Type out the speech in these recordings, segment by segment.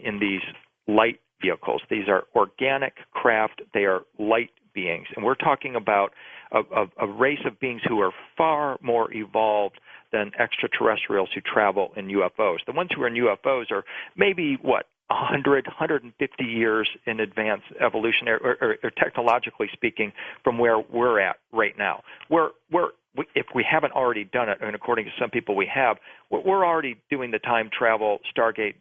traveling in these light vehicles. These are organic craft. They are light beings. And we're talking about a race of beings who are far more evolved than extraterrestrials who travel in UFOs. The ones who are in UFOs are maybe, 100, 150 years in advance evolutionary or technologically speaking from where we're at right now. If we haven't already done it, and according to some people we have, we're already doing the time travel Stargate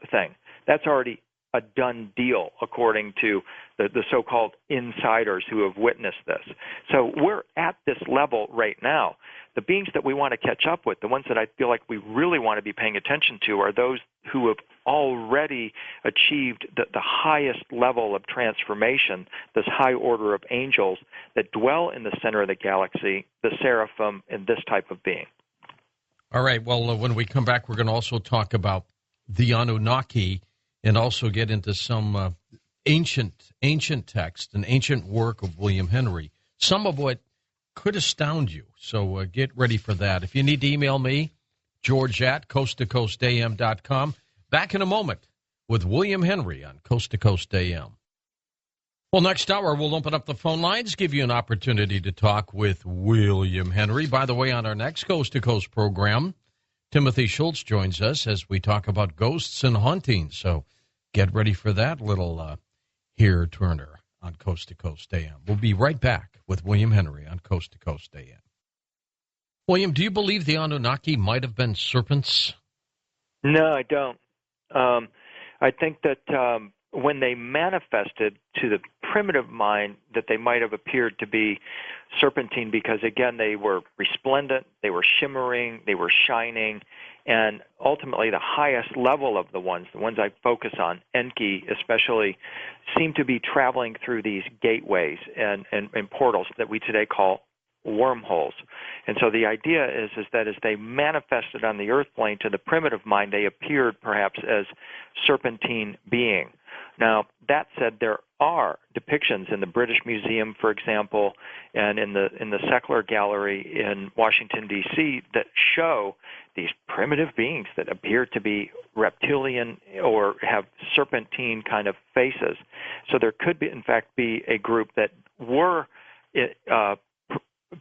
thing. That's already a done deal, according to the so-called insiders who have witnessed this. So we're at this level right now. The beings that we want to catch up with, the ones that I feel like we really want to be paying attention to, are those who have already achieved the highest level of transformation, this high order of angels that dwell in the center of the galaxy, the seraphim, and this type of being. All right, well, when we come back, we're going to also talk about the Anunnaki and also get into some ancient text and ancient work of William Henry, some of what could astound you. So get ready for that. If you need to email me, George at coasttocoastam.com. Back in a moment with William Henry on Coast to Coast AM. Well, next hour, we'll open up the phone lines, give you an opportunity to talk with William Henry. By the way, on our next Coast to Coast program, Timothy Schultz joins us as we talk about ghosts and hauntings. So get ready for that little Here Turner on Coast to Coast AM. We'll be right back with William Henry on Coast to Coast AM. William, do you believe the Anunnaki might have been serpents? No, I don't. I think that when they manifested to the primitive mind, that they might have appeared to be serpentine because, again, they were resplendent, they were shimmering, they were shining, and ultimately the highest level of the ones I focus on, Enki especially, seem to be traveling through these gateways and portals that we today call wormholes. And so the idea is that as they manifested on the earth plane to the primitive mind, they appeared perhaps as serpentine being. Now, that said, there are depictions in the British Museum, for example, and in the Secular Gallery in Washington, D.C., that show these primitive beings that appear to be reptilian or have serpentine kind of faces. So there could be, in fact, be a group that were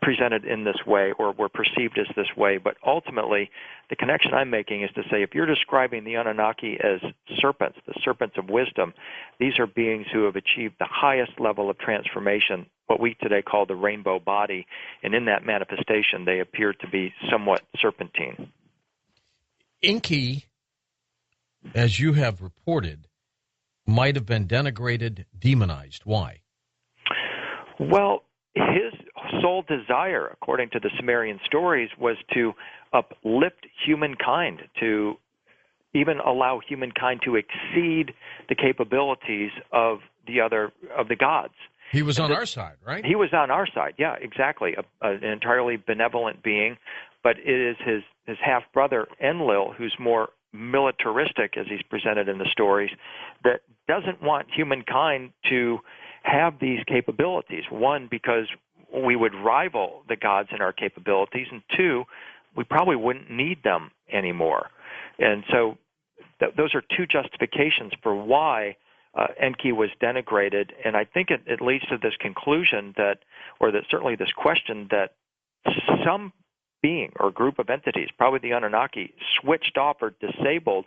presented in this way or were perceived as this way, but ultimately the connection I'm making is to say if you're describing the Anunnaki as serpents, the serpents of wisdom, these are beings who have achieved the highest level of transformation, what we today call the rainbow body, and in that manifestation they appear to be somewhat serpentine. Enki, as you have reported, might have been denigrated, demonized. Why? Well, his sole desire, according to the Sumerian stories, was to uplift humankind, to even allow humankind to exceed the capabilities of the gods. He was on our side, right? He was on our side, yeah, exactly. An entirely benevolent being, but it is his half-brother, Enlil, who's more militaristic, as he's presented in the stories, that doesn't want humankind to have these capabilities. One, because we would rival the gods in our capabilities, and two, we probably wouldn't need them anymore. And so those are two justifications for why Enki was denigrated, and I think it leads to this conclusion certainly this question that some being or group of entities, probably the Anunnaki, switched off or disabled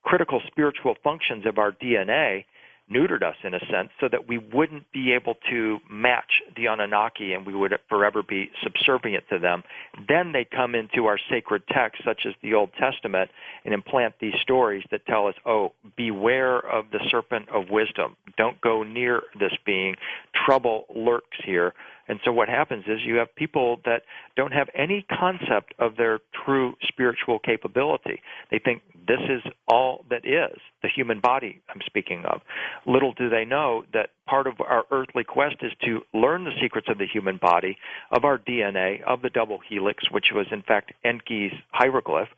critical spiritual functions of our DNA, neutered us in a sense, so that we wouldn't be able to match the Anunnaki and we would forever be subservient to them. Then they come into our sacred texts, such as the Old Testament, and implant these stories that tell us, oh, beware of the serpent of wisdom. Don't go near this being. Trouble lurks here. And so what happens is you have people that don't have any concept of their true spiritual capability. They think this is all that is, the human body I'm speaking of. Little do they know that part of our earthly quest is to learn the secrets of the human body, of our DNA, of the double helix, which was in fact Enki's hieroglyph,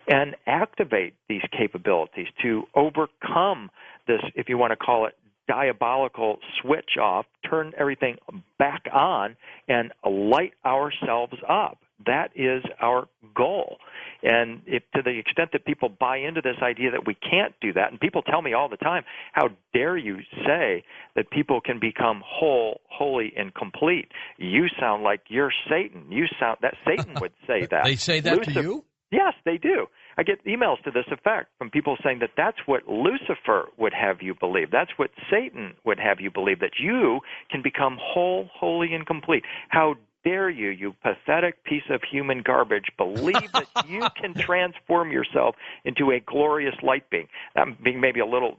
and activate these capabilities to overcome this, if you want to call it, diabolical switch off, turn everything back on, and light ourselves up. that is our goal. And if, to the extent that people buy into this idea that we can't do that, and people tell me all the time, how dare you say that people can become whole, holy, and complete? You sound like you're Satan. You sound that Satan would say that. They say that to you? Yes, they do. I get emails to this effect from people saying that that's what Lucifer would have you believe. That's what Satan would have you believe, that you can become whole, holy, and complete. How dare you, you pathetic piece of human garbage, believe that you can transform yourself into a glorious light being. I'm being maybe a little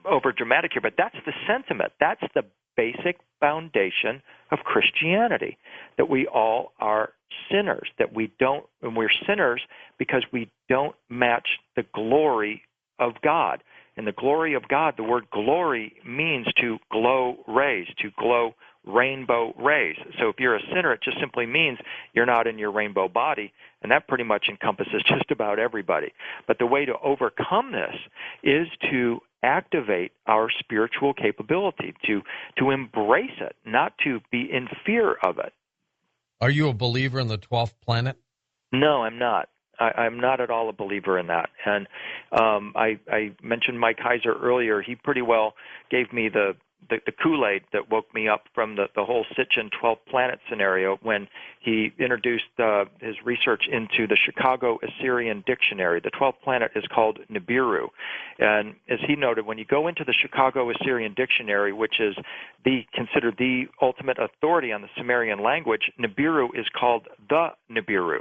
over dramatic here, but that's the sentiment. That's the basic foundation of Christianity, that we all are sinners, that we don't, and we're sinners because we don't match the glory of God. And the glory of God, the word glory means to glow rays, to glow rainbow rays. So if you're a sinner, it just simply means you're not in your rainbow body, and that pretty much encompasses just about everybody. But the way to overcome this is to activate our spiritual capability, to embrace it, not to be in fear of it. Are you a believer in the 12th planet? No, I'm not. I'm not at all a believer in that. And I mentioned Mike Heiser earlier. He pretty well gave me the Kool-Aid that woke me up from the whole Sitchin 12 planet scenario when he introduced his research into the Chicago Assyrian Dictionary. The 12th planet is called Nibiru. And as he noted, when you go into the Chicago Assyrian Dictionary, which is considered the ultimate authority on the Sumerian language, Nibiru is called the Nibiru.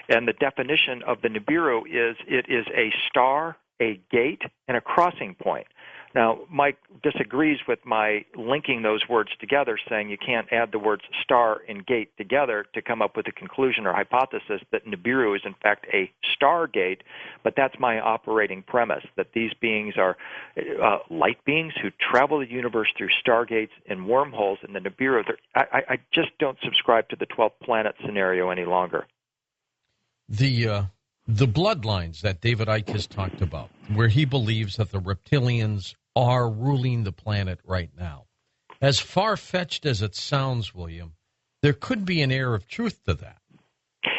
And the definition of the Nibiru is it is a star, a gate, and a crossing point. Now, Mike disagrees with my linking those words together, saying you can't add the words star and gate together to come up with a conclusion or hypothesis that Nibiru is, in fact, a stargate, but that's my operating premise, that these beings are light beings who travel the universe through stargates and wormholes, and the Nibiru, I just don't subscribe to the 12th planet scenario any longer. The bloodlines that David Icke has talked about, where he believes that the reptilians are ruling the planet right now. As far-fetched as it sounds, William, there could be an air of truth to that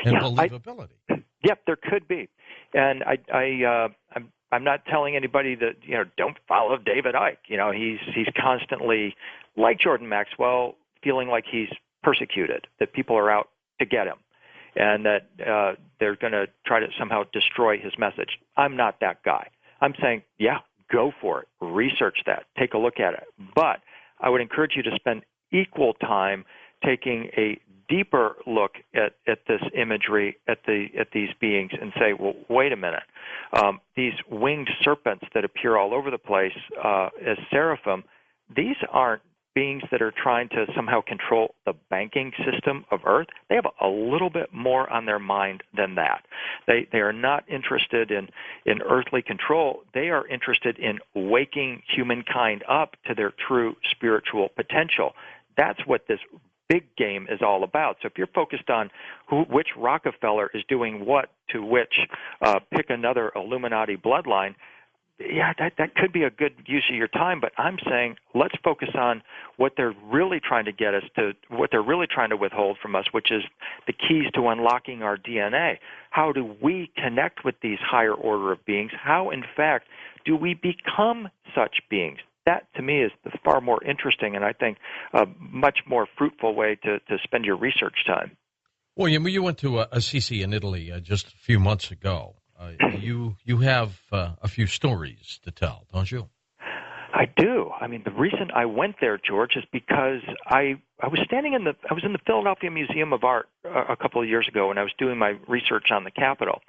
and believability. Yep, there could be. And I'm not telling anybody that, don't follow David Icke. He's constantly, like Jordan Maxwell, feeling like he's persecuted, that people are out to get him, and that they're going to try to somehow destroy his message. I'm not that guy. I'm saying, yeah, go for it. Research that. Take a look at it. But I would encourage you to spend equal time taking a deeper look at this imagery, at these beings, and say, well, wait a minute. These winged serpents that appear all over the place as seraphim, these aren't beings that are trying to somehow control the banking system of Earth. They have a little bit more on their mind than that. They are not interested in earthly control. They are interested in waking humankind up to their true spiritual potential. That's what this big game is all about. So if you're focused on which Rockefeller is doing what to which, pick another Illuminati bloodline, yeah, that could be a good use of your time, but I'm saying let's focus on what they're really trying to get us to, what they're really trying to withhold from us, which is the keys to unlocking our DNA. How do we connect with these higher order of beings? How, in fact, do we become such beings? That, to me, is the far more interesting and I think a much more fruitful way to spend your research time. William, you went to Assisi in Italy just a few months ago. You have a few stories to tell, don't you? I do. I mean, the reason I went there, George, is because I was in the Philadelphia Museum of Art a couple of years ago when I was doing my research on the Capitol.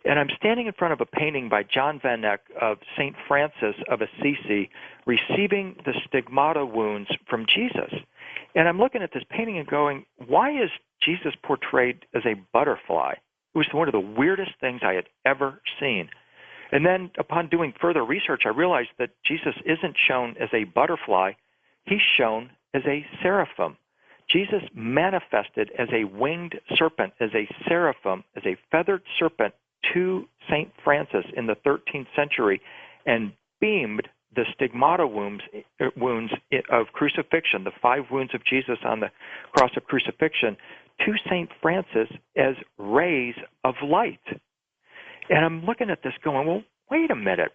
And I'm standing in front of a painting by John Van Eyck of St. Francis of Assisi receiving the stigmata wounds from Jesus. And I'm looking at this painting and going, why is Jesus portrayed as a butterfly? It was one of the weirdest things I had ever seen. And then upon doing further research, I realized that Jesus isn't shown as a butterfly. He's shown as a seraphim. Jesus manifested as a winged serpent, as a seraphim, as a feathered serpent to St. Francis in the 13th century and beamed the stigmata wounds of crucifixion, the 5 wounds of Jesus on the cross of crucifixion, to St. Francis as rays of light. And I'm looking at this going, well, wait a minute.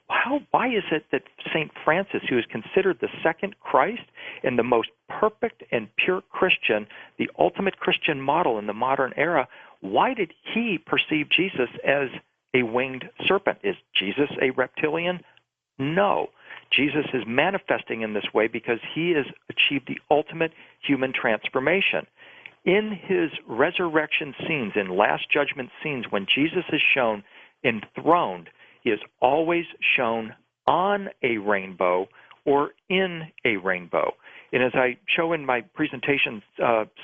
Why is it that St. Francis, who is considered the second Christ and the most perfect and pure Christian, the ultimate Christian model in the modern era, why did he perceive Jesus as a winged serpent? Is Jesus a reptilian? No. Jesus is manifesting in this way because he has achieved the ultimate human transformation. In his resurrection scenes, in Last Judgment scenes, when Jesus is shown enthroned, he is always shown on a rainbow or in a rainbow. And as I show in my presentation,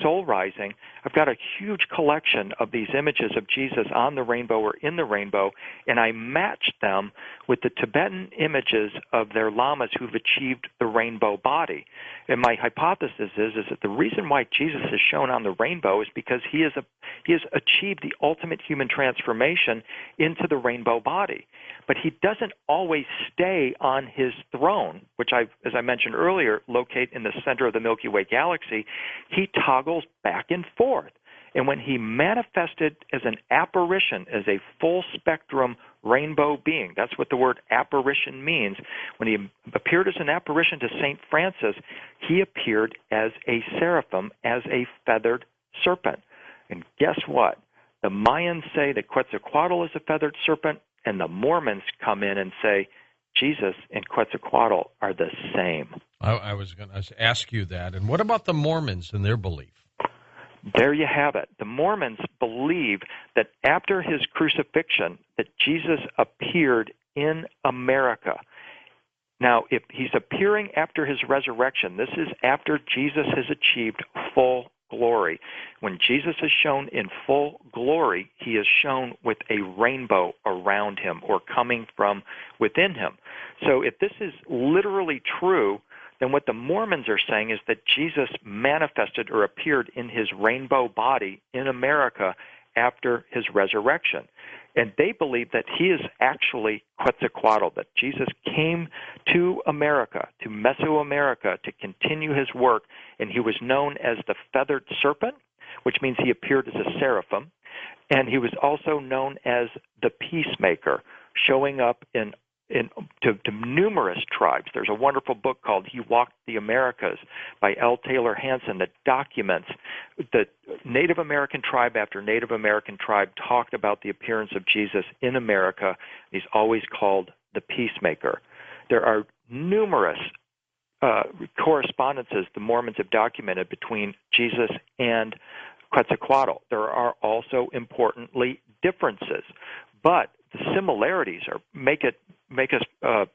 Soul Rising, I've got a huge collection of these images of Jesus on the rainbow or in the rainbow, and I matched them with the Tibetan images of their lamas who've achieved the rainbow body. And my hypothesis is that the reason why Jesus is shown on the rainbow is because he has achieved the ultimate human transformation into the rainbow body. But he doesn't always stay on his throne, which as I mentioned earlier, locate in the center of the Milky Way galaxy. He toggles back and forth. And when he manifested as an apparition, as a full-spectrum rainbow being, that's what the word apparition means. When he appeared as an apparition to St. Francis, he appeared as a seraphim, as a feathered serpent. And guess what? The Mayans say that Quetzalcoatl is a feathered serpent, and the Mormons come in and say Jesus and Quetzalcoatl are the same. I was going to ask you that. And what about the Mormons and their belief? There you have it. The Mormons believe that after his crucifixion, that Jesus appeared in America. Now, if he's appearing after his resurrection, this is after Jesus has achieved full glory. When Jesus is shown in full glory, he is shown with a rainbow around him or coming from within him. So if this is literally true, then what the Mormons are saying is that Jesus manifested or appeared in his rainbow body in America after his resurrection. And they believe that he is actually Quetzalcoatl, that Jesus came to America, to Mesoamerica, to continue his work, and he was known as the feathered serpent, which means he appeared as a seraphim, and he was also known as the peacemaker, showing up to numerous tribes. There's a wonderful book called He Walked the Americas by L. Taylor Hanson that documents that Native American tribe after Native American tribe talked about the appearance of Jesus in America. He's always called the peacemaker. There are numerous correspondences the Mormons have documented between Jesus and Quetzalcoatl. There are also, importantly, differences, but the similarities make us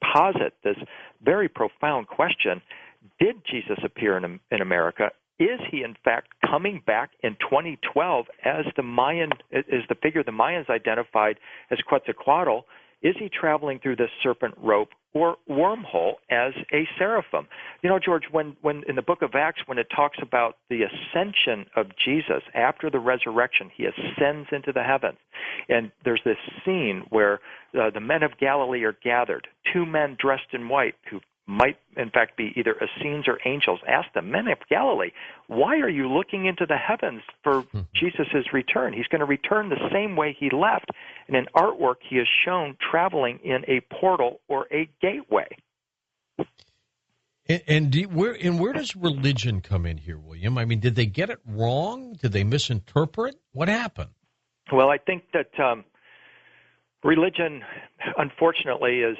posit this very profound question: did Jesus appear in America? Is he in fact coming back in 2012 as the figure the Mayans identified as Quetzalcoatl? Is he traveling through this serpent rope or wormhole as a seraphim? You know, George, when in the book of Acts, when it talks about the ascension of Jesus after the resurrection, he ascends into the heavens. And there's this scene where the men of Galilee are gathered. Two men dressed in white who might, in fact, be either Essenes or angels, ask the men of Galilee, why are you looking into the heavens for Jesus' return? He's going to return the same way he left. And in artwork, he is shown traveling in a portal or a gateway. And where does religion come in here, William? I mean, did they get it wrong? Did they misinterpret? What happened? Well, I think that religion, unfortunately, is